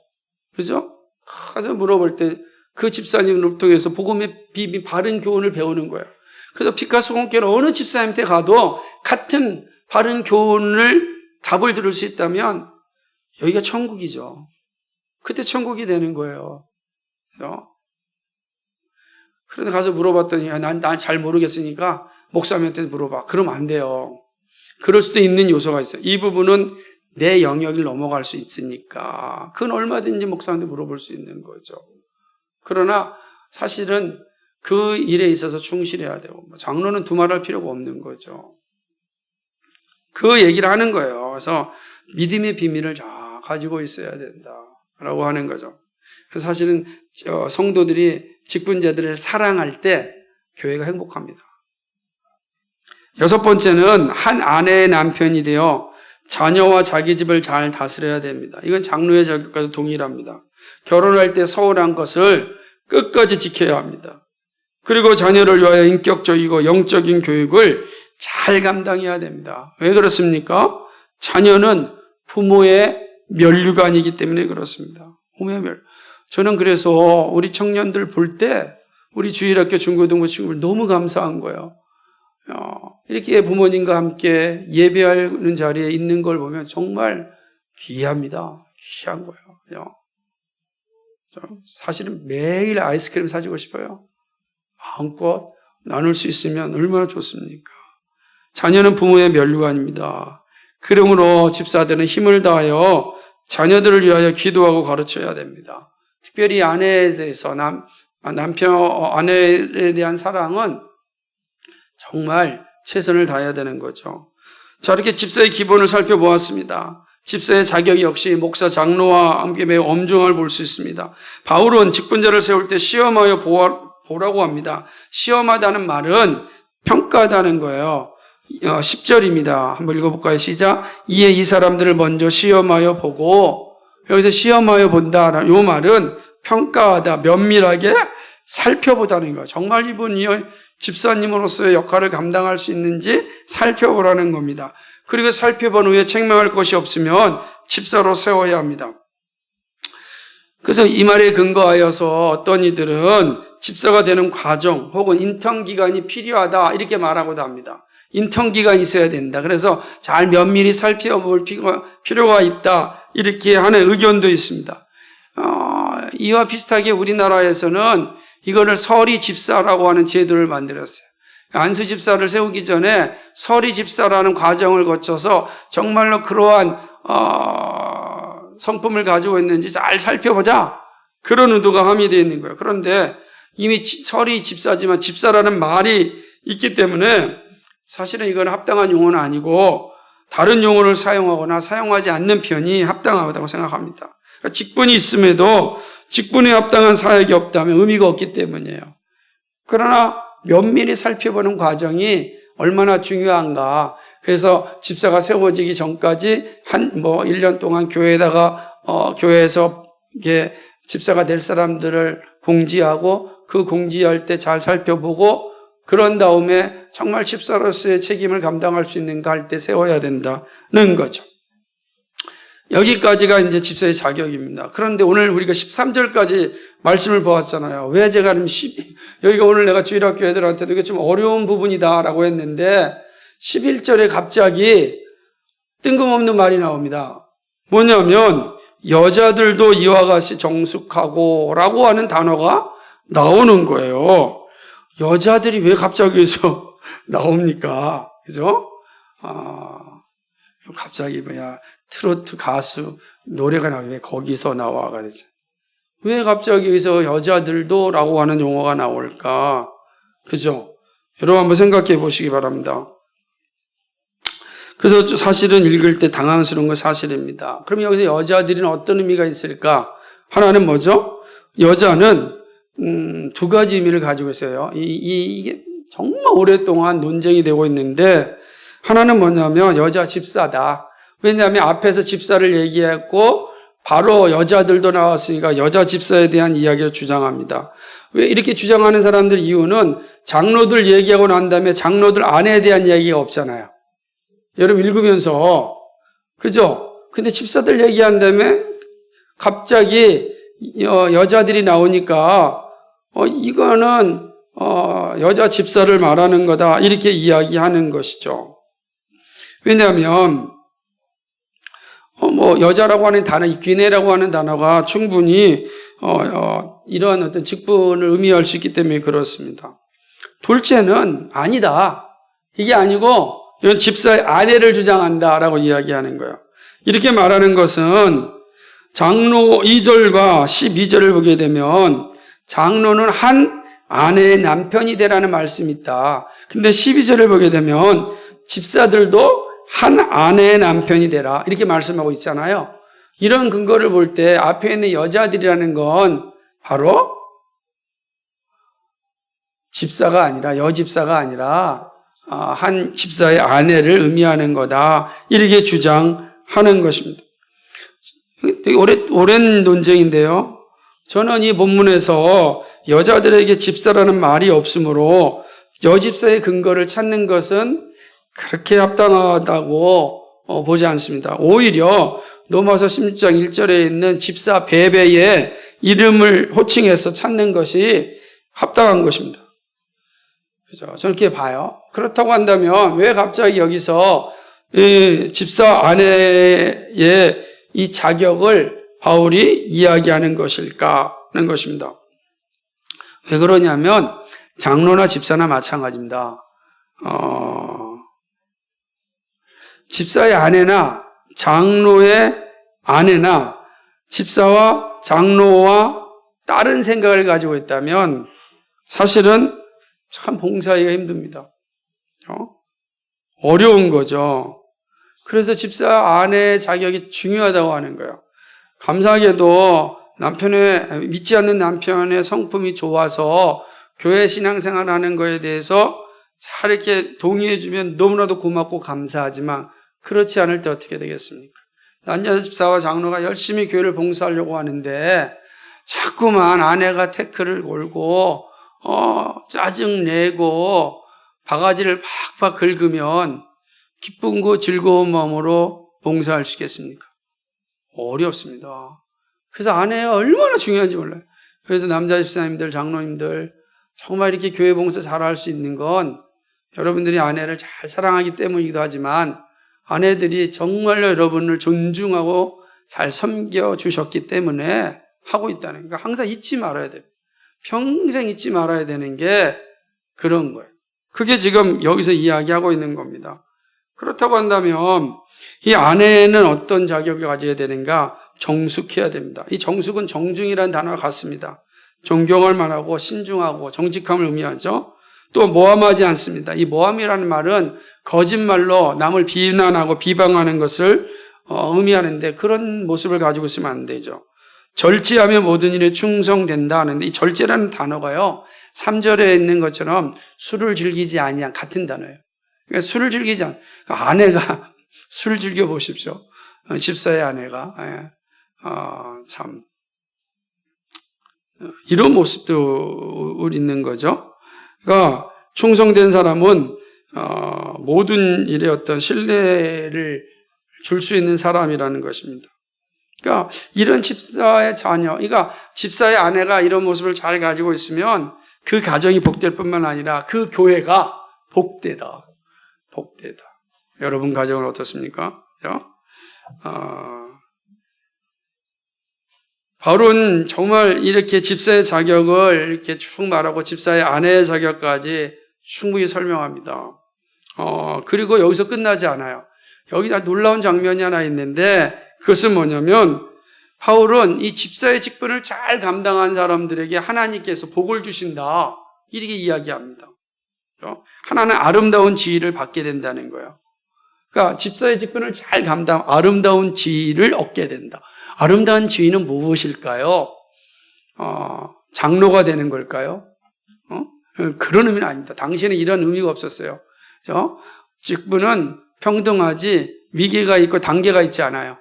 그죠? 가서 물어볼 때 그 집사님을 통해서 복음의 비밀, 바른 교훈을 배우는 거예요. 그래서 피카소 공교는 어느 집사님한테 가도 같은 바른 교훈을 답을 들을 수 있다면 여기가 천국이죠. 그때 천국이 되는 거예요. 그런데 가서 물어봤더니 난 잘 모르겠으니까 목사님한테 물어봐. 그러면 안 돼요. 그럴 수도 있는 요소가 있어요. 이 부분은 내 영역을 넘어갈 수 있으니까 그건 얼마든지 목사한테 물어볼 수 있는 거죠. 그러나 사실은 그 일에 있어서 충실해야 되고 장로는 두말할 필요가 없는 거죠. 그 얘기를 하는 거예요. 그래서 믿음의 비밀을 잘 가지고 있어야 된다라고 하는 거죠. 그래서 사실은 성도들이 직분자들을 사랑할 때 교회가 행복합니다. 여섯 번째는 한 아내의 남편이 되어 자녀와 자기 집을 잘 다스려야 됩니다. 이건 장로의 자격과도 동일합니다. 결혼할 때 서운한 것을 끝까지 지켜야 합니다. 그리고 자녀를 위하여 인격적이고 영적인 교육을 잘 감당해야 됩니다. 왜 그렇습니까? 자녀는 부모의 면류관이기 때문에 그렇습니다. 부모의 면. 저는 그래서 우리 청년들 볼 때 우리 주일학교 중고등부 친구들 너무 감사한 거예요. 이렇게 부모님과 함께 예배하는 자리에 있는 걸 보면 정말 귀합니다. 귀한 거예요. 사실은 매일 아이스크림 사주고 싶어요. 마음껏 나눌 수 있으면 얼마나 좋습니까? 자녀는 부모의 면류관입니다. 그러므로 집사들은 힘을 다하여 자녀들을 위하여 기도하고 가르쳐야 됩니다. 특별히 아내에 대해서 아내에 대한 사랑은 정말 최선을 다해야 되는 거죠. 자, 이렇게 집사의 기본을 살펴보았습니다. 집사의 자격 역시 목사, 장로와 함께 매우 엄중함을 볼 수 있습니다. 바울은 직분자를 세울 때 시험하여 보라고 합니다. 시험하다는 말은 평가하다는 거예요. 10절입니다. 한번 읽어볼까요? 시작. 이에 이 사람들을 먼저 시험하여 보고, 여기서 시험하여 본다. 이 말은 평가하다, 면밀하게 살펴보다는 거예요. 정말 이분이 집사님으로서의 역할을 감당할 수 있는지 살펴보라는 겁니다. 그리고 살펴본 후에 책망할 것이 없으면 집사로 세워야 합니다. 그래서 이 말에 근거하여서 어떤 이들은 집사가 되는 과정 혹은 인턴 기간이 필요하다 이렇게 말하고도 합니다. 인턴 기간이 있어야 된다. 그래서 잘 면밀히 살펴볼 필요가 있다 이렇게 하는 의견도 있습니다. 이와 비슷하게 우리나라에서는 이거를 서리 집사라고 하는 제도를 만들었어요. 안수 집사를 세우기 전에 서리 집사라는 과정을 거쳐서 정말로 그러한 성품을 가지고 있는지 잘 살펴보자. 그런 의도가 함의되어 있는 거예요. 그런데 이미 서리 집사지만 집사라는 말이 있기 때문에 사실은 이건 합당한 용어는 아니고 다른 용어를 사용하거나 사용하지 않는 편이 합당하다고 생각합니다. 그러니까 직분이 있음에도 직분에 합당한 사역이 없다면 의미가 없기 때문이에요. 그러나 면밀히 살펴보는 과정이 얼마나 중요한가. 그래서 집사가 세워지기 전까지 1년 동안 교회에서 이게 집사가 될 사람들을 공지하고 그 공지할 때 잘 살펴보고 그런 다음에 정말 집사로서의 책임을 감당할 수 있는가 할 때 세워야 된다는 거죠. 여기까지가 이제 집사의 자격입니다. 그런데 오늘 우리가 13절까지 말씀을 보았잖아요. 왜 제가 여기가 오늘 내가 주일학교 애들한테도 이게 좀 어려운 부분이다라고 했는데 11절에 갑자기 뜬금없는 말이 나옵니다. 뭐냐면 여자들도 이와 같이 정숙하고 라고 하는 단어가 나오는 거예요. 여자들이 왜 갑자기 여기서 나옵니까? 그죠? 갑자기 트로트 가수 노래가 나와. 왜 거기서 나와? 그러지. 왜 갑자기 여기서 여자들도 라고 하는 용어가 나올까? 그죠? 여러분 한번 생각해 보시기 바랍니다. 그래서 사실은 읽을 때 당황스러운 건 사실입니다. 그럼 여기서 여자들은 어떤 의미가 있을까? 하나는 뭐죠? 여자는 두 가지 의미를 가지고 있어요. 이게 정말 오랫동안 논쟁이 되고 있는데 하나는 뭐냐면 여자 집사다. 왜냐하면 앞에서 집사를 얘기했고 바로 여자들도 나왔으니까 여자 집사에 대한 이야기를 주장합니다. 왜 이렇게 주장하는 사람들 이유는 장로들 얘기하고 난 다음에 장로들 아내에 대한 이야기가 없잖아요. 여러분 읽으면서 그죠? 근데 집사들 얘기한 다음에 갑자기 여자들이 나오니까 이거는 여자 집사를 말하는 거다 이렇게 이야기하는 것이죠. 왜냐하면 여자라고 하는 단어, 귀내라고 하는 단어가 충분히 이러한 어떤 직분을 의미할 수 있기 때문에 그렇습니다. 둘째는 아니다. 이게 아니고 이건 집사의 아내를 주장한다라고 이야기하는 거예요. 이렇게 말하는 것은 장로 2절과 12절을 보게 되면 장로는 한 아내의 남편이 되라는 말씀이 있다. 근데 12절을 보게 되면 집사들도 한 아내의 남편이 되라 이렇게 말씀하고 있잖아요. 이런 근거를 볼 때 앞에 있는 여자들이라는 건 바로 집사가 아니라 여집사가 아니라 한 집사의 아내를 의미하는 거다 이렇게 주장하는 것입니다. 되게 오랜 논쟁인데요. 저는 이 본문에서 여자들에게 집사라는 말이 없으므로 여집사의 근거를 찾는 것은 그렇게 합당하다고 보지 않습니다. 오히려 로마서 16장 1절에 있는 집사 베베의 이름을 호칭해서 찾는 것이 합당한 것입니다. 그죠? 저는 그렇게 봐요. 그렇다고 한다면 왜 갑자기 여기서 이 집사 아내의 이 자격을 바울이 이야기하는 것일까 하는 것입니다. 왜 그러냐면 장로나 집사나 마찬가지입니다. 집사의 아내나 장로의 아내나 집사와 장로와 다른 생각을 가지고 있다면 사실은 참 봉사하기가 힘듭니다. 어려운 거죠. 그래서 집사 아내의 자격이 중요하다고 하는 거예요. 감사하게도 믿지 않는 남편의 성품이 좋아서 교회 신앙생활 하는 거에 대해서 잘 이렇게 동의해주면 너무나도 고맙고 감사하지만 그렇지 않을 때 어떻게 되겠습니까? 남자 집사와 장로가 열심히 교회를 봉사하려고 하는데 자꾸만 아내가 태클을 걸고 짜증내고 바가지를 팍팍 긁으면 기쁨과 즐거운 마음으로 봉사할 수 있겠습니까? 어렵습니다. 그래서 아내가 얼마나 중요한지 몰라요. 그래서 남자 집사님들, 장로님들 정말 이렇게 교회 봉사 잘할 수 있는 건 여러분들이 아내를 잘 사랑하기 때문이기도 하지만 아내들이 정말로 여러분을 존중하고 잘 섬겨주셨기 때문에 하고 있다는 거예요. 그러니까 항상 잊지 말아야 돼요. 평생 잊지 말아야 되는 게 그런 거예요. 그게 지금 여기서 이야기하고 있는 겁니다. 그렇다고 한다면 이 아내는 어떤 자격을 가져야 되는가? 정숙해야 됩니다. 이 정숙은 정중이라는 단어가 같습니다. 존경할 만하고 신중하고 정직함을 의미하죠. 또 모함하지 않습니다. 이 모함이라는 말은 거짓말로 남을 비난하고 비방하는 것을 의미하는데 그런 모습을 가지고 있으면 안 되죠. 절제하며 모든 일에 충성된다 하는데 이 절제라는 단어가요. 3절에 있는 것처럼 술을 즐기지 아니한 같은 단어예요. 그러니까 술을 즐기지 않. 그러니까 아내가 술을 즐겨 보십시오. 집사의 아내가 참 이런 모습도 있는 거죠. 그러니까 충성된 사람은 모든 일에 어떤 신뢰를 줄 수 있는 사람이라는 것입니다. 그러니까 이런 집사의 자녀, 그러니까 집사의 아내가 이런 모습을 잘 가지고 있으면 그 가정이 복될 뿐만 아니라 그 교회가 복되다. 복되다. 여러분 가정은 어떻습니까? 바울은 정말 이렇게 집사의 자격을 이렇게 쭉 말하고 집사의 아내의 자격까지 충분히 설명합니다. 그리고 여기서 끝나지 않아요. 여기 놀라운 장면이 하나 있는데 그것은 뭐냐면 바울은 이 집사의 직분을 잘 감당한 사람들에게 하나님께서 복을 주신다. 이렇게 이야기합니다. 하나는 아름다운 지위를 받게 된다는 거예요. 그러니까 집사의 직분을 잘 아름다운 지위를 얻게 된다. 아름다운 지위는 무엇일까요? 장로가 되는 걸까요? 그런 의미는 아닙니다. 당시에는 이런 의미가 없었어요. 직분은 평등하지 위계가 있고 단계가 있지 않아요.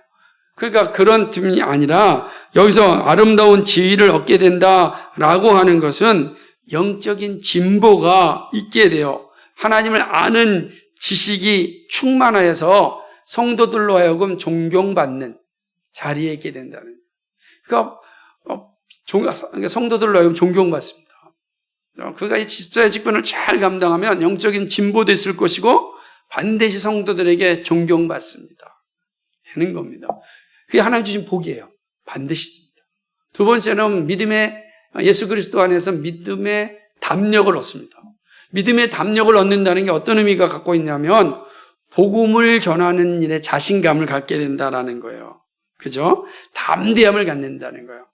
그러니까 그런 뜻이 아니라 여기서 아름다운 지위를 얻게 된다라고 하는 것은 영적인 진보가 있게 돼요. 하나님을 아는 지식이 충만하여서 성도들로 하여금 존경받는 자리에 있게 된다는. 그러니까 성도들로 하여금 존경받습니다. 그가 이 집사의 직분을 잘 감당하면 영적인 진보도 있을 것이고 반드시 성도들에게 존경받습니다. 하는 겁니다. 그게 하나님 주신 복이에요. 반드시 있습니다. 두 번째는 예수 그리스도 안에서 믿음의 담력을 얻습니다. 믿음의 담력을 얻는다는 게 어떤 의미가 갖고 있냐면 복음을 전하는 일에 자신감을 갖게 된다라는 거예요. 그죠? 담대함을 갖는다는 거예요.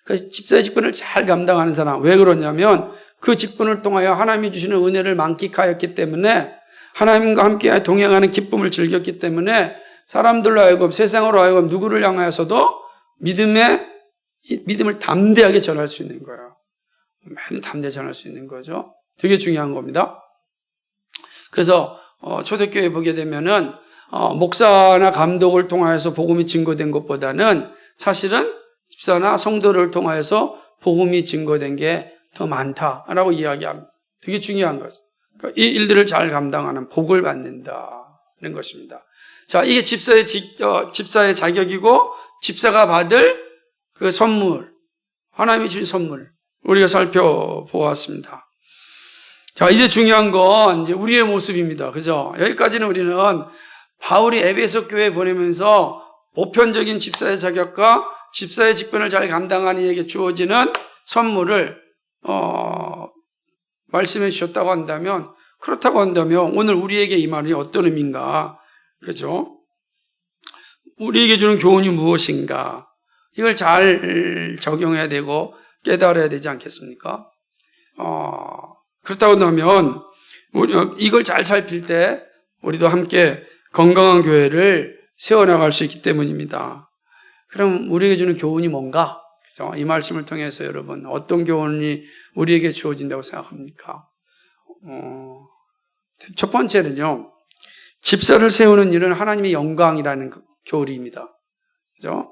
그래서 집사의 직분을 잘 감당하는 사람, 왜 그러냐면 그 직분을 통하여 하나님이 주시는 은혜를 만끽하였기 때문에 하나님과 함께 동행하는 기쁨을 즐겼기 때문에 사람들로 하여금 세상으로 하여금 누구를 향하여서도 믿음을 담대하게 전할 수 있는 거예요. 담대하게 전할 수 있는 거죠. 되게 중요한 겁니다. 그래서 초대교회 보게 되면은 목사나 감독을 통하여서 복음이 증거된 것보다는 사실은 집사나 성도를 통하여서 복음이 증거된 게 더 많다라고 이야기합니다. 되게 중요한 거죠. 그러니까 이 일들을 잘 감당하는 복을 받는다는 것입니다. 자, 이게 집사의 자격이고 집사가 받을 그 선물, 하나님이 주신 선물, 우리가 살펴보았습니다. 자, 이제 중요한 건 이제 우리의 모습입니다. 그죠? 여기까지는 우리는 바울이 에베소 교회에 보내면서 보편적인 집사의 자격과 집사의 직분을 잘 감당하는 이에게 주어지는 선물을 말씀해 주셨다고 한다면, 그렇다고 한다면 오늘 우리에게 이 말이 어떤 의미인가? 그죠? 우리에게 주는 교훈이 무엇인가? 이걸 잘 적용해야 되고 깨달아야 되지 않겠습니까? 그렇다고 한다면 이걸 잘 살필 때 우리도 함께 건강한 교회를 세워나갈 수 있기 때문입니다. 그럼 우리에게 주는 교훈이 뭔가? 그죠? 이 말씀을 통해서 여러분 어떤 교훈이 우리에게 주어진다고 생각합니까? 첫 번째는요, 집사를 세우는 일은 하나님의 영광이라는 교리입니다. 그죠?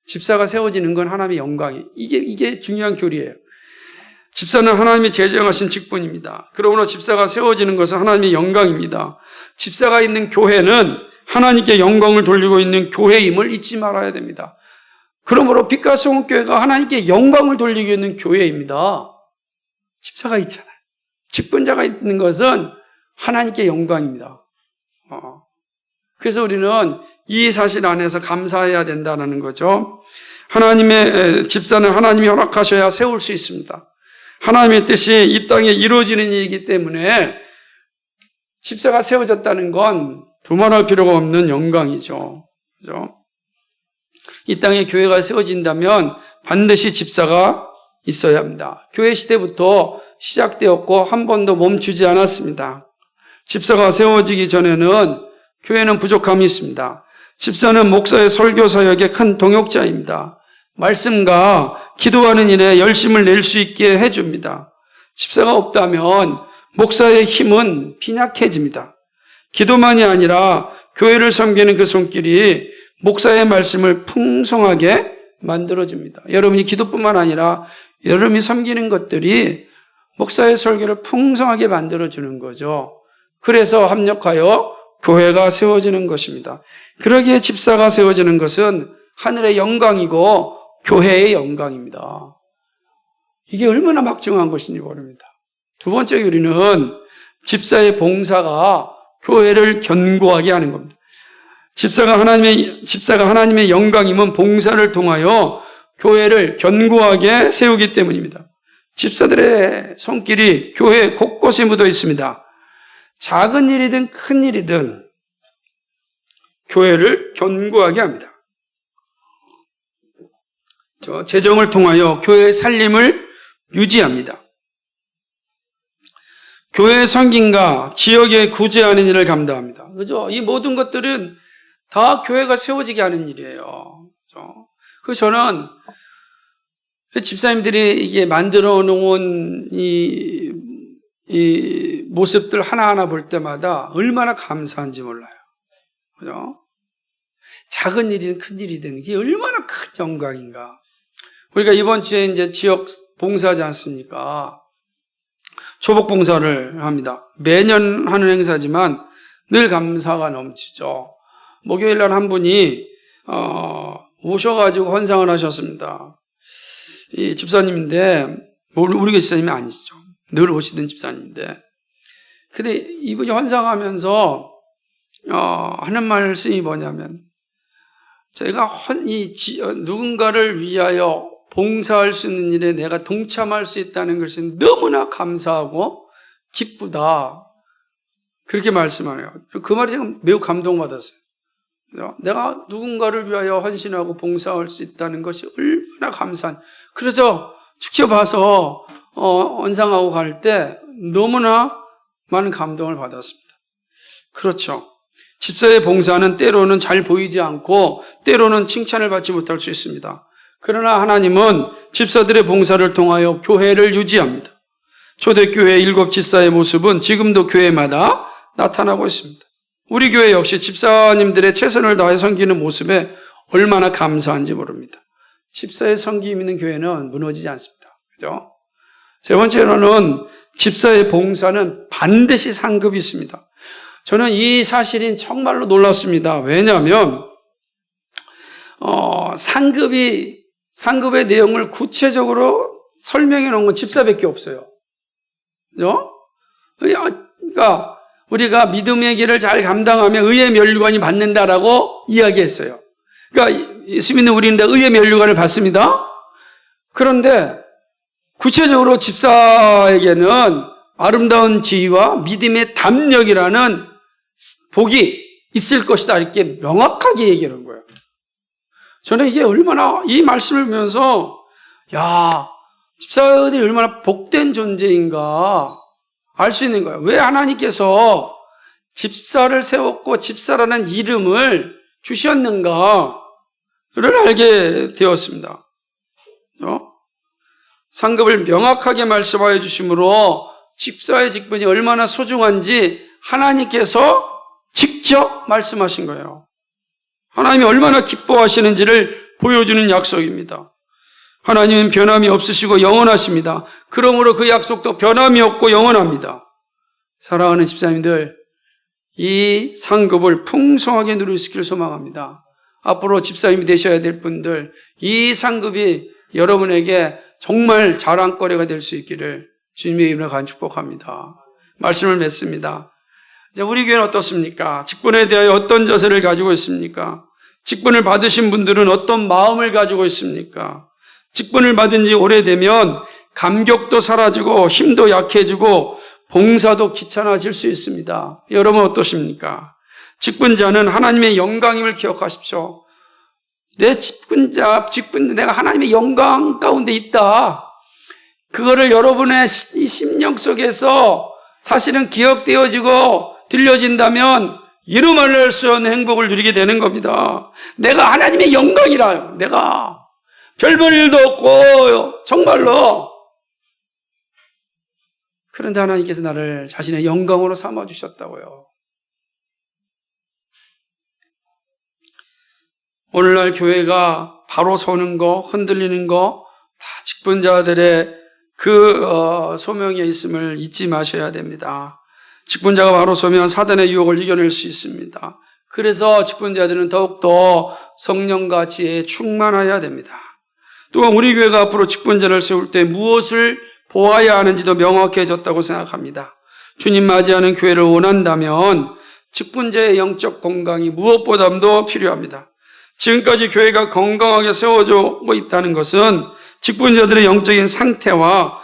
집사가 세워지는 건 하나님의 영광이. 이게 중요한 교리예요. 집사는 하나님이 제정하신 직분입니다. 그러므로 집사가 세워지는 것은 하나님의 영광입니다. 집사가 있는 교회는 하나님께 영광을 돌리고 있는 교회임을 잊지 말아야 됩니다. 그러므로 빛과 소금교회가 하나님께 영광을 돌리고 있는 교회입니다. 집사가 있잖아요. 직분자가 있는 것은 하나님께 영광입니다. 그래서 우리는 이 사실 안에서 감사해야 된다는 거죠. 하나님의 집사는 하나님이 허락하셔야 세울 수 있습니다. 하나님의 뜻이 이 땅에 이루어지는 일이기 때문에 집사가 세워졌다는 건 두말할 필요가 없는 영광이죠. 그죠? 이 땅에 교회가 세워진다면 반드시 집사가 있어야 합니다. 교회 시대부터 시작되었고 한 번도 멈추지 않았습니다. 집사가 세워지기 전에는 교회는 부족함이 있습니다. 집사는 목사의 설교 사역의 큰 동역자입니다. 말씀과 기도하는 일에 열심을 낼 수 있게 해줍니다. 집사가 없다면 목사의 힘은 빈약해집니다. 기도만이 아니라 교회를 섬기는 그 손길이 목사의 말씀을 풍성하게 만들어줍니다. 여러분이 기도뿐만 아니라 여러분이 섬기는 것들이 목사의 설교를 풍성하게 만들어주는 거죠. 그래서 합력하여 교회가 세워지는 것입니다. 그러기에 집사가 세워지는 것은 하늘의 영광이고 교회의 영광입니다. 이게 얼마나 막중한 것인지 모릅니다. 두 번째 교리는 집사의 봉사가 교회를 견고하게 하는 겁니다. 집사가 하나님의 영광이면 봉사를 통하여 교회를 견고하게 세우기 때문입니다. 집사들의 손길이 교회 곳곳에 묻어 있습니다. 작은 일이든 큰 일이든 교회를 견고하게 합니다. 재정을 통하여 교회의 살림을 유지합니다. 교회의 섬김과 지역에 구제하는 일을 감당합니다. 그죠? 이 모든 것들은 다 교회가 세워지게 하는 일이에요. 그죠? 그래서 저는 집사님들이 이게 만들어 놓은 이 모습들 하나하나 볼 때마다 얼마나 감사한지 몰라요. 그죠? 작은 일이든 큰 일이든 이게 얼마나 큰 영광인가. 우리가 이번 주에 이제 지역 봉사하지 않습니까? 초복 봉사를 합니다. 매년 하는 행사지만 늘 감사가 넘치죠. 목요일 날 한 분이 오셔가지고 헌상을 하셨습니다. 이 집사님인데 우리 교회 집사님이 아니시죠. 늘 오시던 집사님인데, 근데 이분이 헌상하면서 하는 말씀이 뭐냐면, 제가 누군가를 위하여 봉사할 수 있는 일에 내가 동참할 수 있다는 것이 너무나 감사하고 기쁘다. 그렇게 말씀하네요. 그 말이 제가 매우 감동받았어요. 내가 누군가를 위하여 헌신하고 봉사할 수 있다는 것이 얼마나 감사한. 그래서 직접 와서 헌상하고 갈 때 너무나 많은 감동을 받았습니다. 그렇죠. 집사의 봉사는 때로는 잘 보이지 않고 때로는 칭찬을 받지 못할 수 있습니다. 그러나 하나님은 집사들의 봉사를 통하여 교회를 유지합니다. 초대교회 7 집사의 모습은 지금도 교회마다 나타나고 있습니다. 우리 교회 역시 집사님들의 최선을 다해 섬기는 모습에 얼마나 감사한지 모릅니다. 집사의 섬김 있는 교회는 무너지지 않습니다. 그죠? 세 번째로는 집사의 봉사는 반드시 상급이 있습니다. 저는 이 사실이 정말로 놀랐습니다. 왜냐하면 상급의 내용을 구체적으로 설명해 놓은 건 집사밖에 없어요. 그죠? 그러니까 우리가 믿음의 길을 잘 감당하면 의의 면류관이 받는다라고 이야기했어요. 그러니까 예수 믿는 우리는 다 의의 면류관을 받습니다. 그런데 구체적으로 집사에게는 아름다운 지위와 믿음의 담력이라는 복이 있을 것이다 이렇게 명확하게 얘기하는 거예요. 저는 이게 얼마나 이 말씀을 보면서 집사들이 얼마나 복된 존재인가 알 수 있는 거예요. 왜 하나님께서 집사를 세웠고 집사라는 이름을 주셨는가를 알게 되었습니다. 상급을 명확하게 말씀하여 주심으로 집사의 직분이 얼마나 소중한지 하나님께서 직접 말씀하신 거예요. 하나님이 얼마나 기뻐하시는지를 보여주는 약속입니다. 하나님은 변함이 없으시고 영원하십니다. 그러므로 그 약속도 변함이 없고 영원합니다. 사랑하는 집사님들, 이 상급을 풍성하게 누릴 수 있기를 소망합니다. 앞으로 집사님이 되셔야 될 분들, 이 상급이 여러분에게 정말 자랑거리가 될 수 있기를 주님의 이름으로 간 축복합니다. 말씀을 맺습니다. 이제 우리 교회는 어떻습니까? 직분에 대하여 어떤 자세를 가지고 있습니까? 직분을 받으신 분들은 어떤 마음을 가지고 있습니까? 직분을 받은 지 오래되면 감격도 사라지고 힘도 약해지고 봉사도 귀찮아질 수 있습니다. 여러분 어떠십니까? 직분자는 하나님의 영광임을 기억하십시오. 내 직분, 내가 하나님의 영광 가운데 있다. 그거를 여러분의 이 심령 속에서 사실은 기억되어지고 들려진다면 이루 말할 수 없는 행복을 누리게 되는 겁니다. 내가 하나님의 영광이라. 내가 별 볼 일도 없고 정말로. 그런데 하나님께서 나를 자신의 영광으로 삼아주셨다고요. 오늘날 교회가 바로 서는 거, 흔들리는 거 다 직분자들의 그 소명에 있음을 잊지 마셔야 됩니다. 직분자가 바로 서면 사단의 유혹을 이겨낼 수 있습니다. 그래서 직분자들은 더욱더 성령과 지혜에 충만해야 됩니다. 또한 우리 교회가 앞으로 직분자를 세울 때 무엇을 보아야 하는지도 명확해졌다고 생각합니다. 주님 맞이하는 교회를 원한다면 직분자의 영적 건강이 무엇보다도 필요합니다. 지금까지 교회가 건강하게 세워지고 있다는 것은 직분자들의 영적인 상태와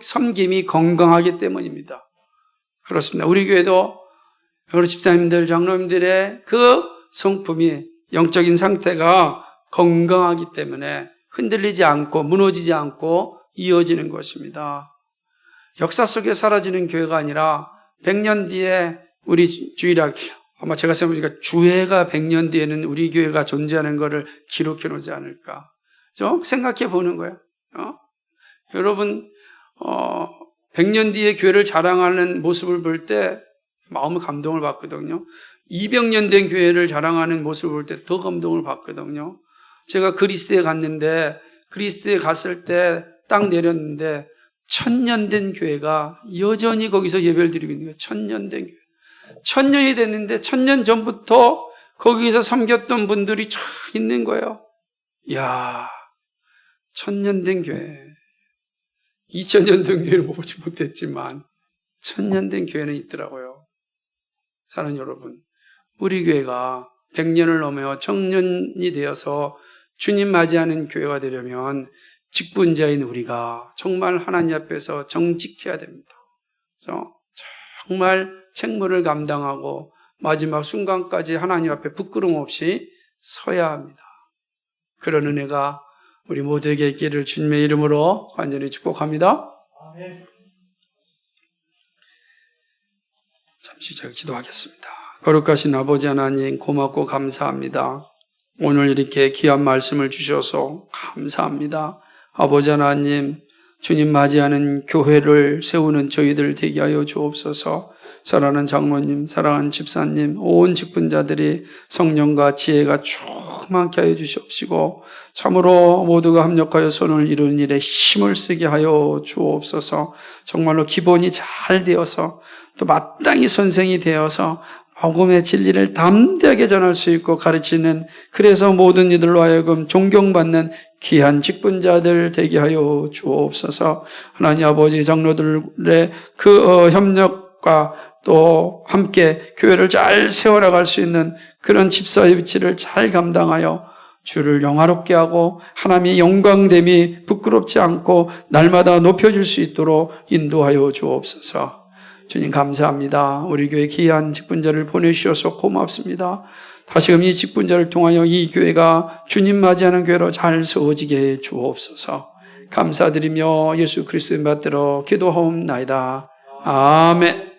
섬김이 건강하기 때문입니다. 그렇습니다. 우리 교회도 여러 집사님들, 장로님들의 그 성품이 영적인 상태가 건강하기 때문에 흔들리지 않고 무너지지 않고 이어지는 것입니다. 역사 속에 사라지는 교회가 아니라 100년 뒤에 우리 주일학 아마 제가 생각해보니까 주회가 100년 뒤에는 우리 교회가 존재하는 것을 기록해 놓지 않을까. 좀 생각해 보는 거예요. 여러분 100년 뒤에 교회를 자랑하는 모습을 볼 때 마음의 감동을 받거든요. 200년 된 교회를 자랑하는 모습을 볼 때 더 감동을 받거든요. 제가 그리스에 갔는데 그리스에 갔을 때 딱 내렸는데 1000년 된 교회가 여전히 거기서 예배를 드리고 있는 거예요. 1000년 된 교회. 1000년이 됐는데 1000년 전부터 거기서 섬겼던 분들이 쫙 있는 거예요. 이야, 1000년 된 교회. 2000년 된 교회를 보지 못했지만 1000년 된 교회는 있더라고요. 사랑하는 여러분, 우리 교회가 100년을 넘어 청년이 되어서 주님 맞이하는 교회가 되려면 직분자인 우리가 정말 하나님 앞에서 정직해야 됩니다. 그래서 정말 책무를 감당하고 마지막 순간까지 하나님 앞에 부끄러움 없이 서야 합니다. 그런 은혜가 우리 모두에게 있기를 주님의 이름으로 간절히 축복합니다. 아멘. 잠시 제가 기도하겠습니다. 거룩하신 아버지 하나님 고맙고 감사합니다. 오늘 이렇게 귀한 말씀을 주셔서 감사합니다. 아버지 하나님, 주님 맞이하는 교회를 세우는 저희들 되게 하여 주옵소서. 사랑하는 장로님, 사랑하는 집사님, 온 직분자들이 성령과 지혜가 충만케 하여 주시옵시고 참으로 모두가 합력하여 손을 이루는 일에 힘을 쓰게 하여 주옵소서. 정말로 기본이 잘 되어서 또 마땅히 선생이 되어서 복음의 진리를 담대하게 전할 수 있고 가르치는, 그래서 모든 이들로 하여금 존경받는 귀한 직분자들 되게 하여 주옵소서. 하나님 아버지, 장로들의 그 협력과 또 함께 교회를 잘 세워나갈 수 있는 그런 집사의 위치를 잘 감당하여 주를 영화롭게 하고 하나님의 영광됨이 부끄럽지 않고 날마다 높여질 수 있도록 인도하여 주옵소서. 주님 감사합니다. 우리 교회 귀한 직분자를 보내주셔서 고맙습니다. 다시금 이 직분자를 통하여 이 교회가 주님 맞이하는 교회로 잘 세워지게 해 주옵소서. 감사드리며 예수 그리스도의 받들어 기도하옵나이다. 아멘.